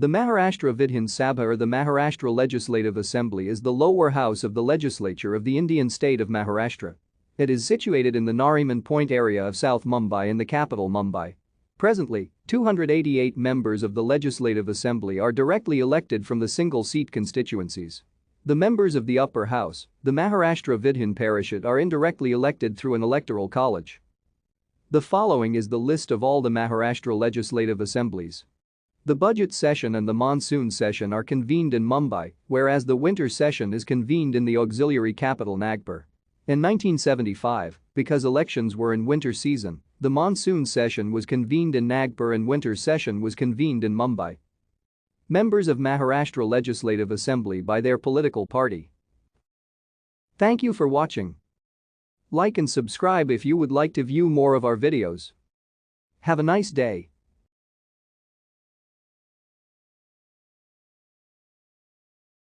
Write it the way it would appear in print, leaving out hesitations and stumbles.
The Maharashtra Vidhan Sabha or the Maharashtra Legislative Assembly is the lower house of the legislature of the Indian state of Maharashtra. It is situated in the Nariman Point area of South Mumbai in the capital Mumbai. Presently, 288 members of the Legislative Assembly are directly elected from the single-seat constituencies. The members of the upper house, the Maharashtra Vidhan Parishad, are indirectly elected through an electoral college. The following is the list of all the Maharashtra Legislative Assemblies. The budget session and the monsoon session are convened in Mumbai, whereas the winter session is convened in the auxiliary capital Nagpur. In 1975, because elections were in winter season, the monsoon session was convened in Nagpur and winter session was convened in Mumbai. Members of Maharashtra Legislative Assembly by their political party. Thank you for watching. Like and subscribe if you would like to view more of our videos. Have a nice day.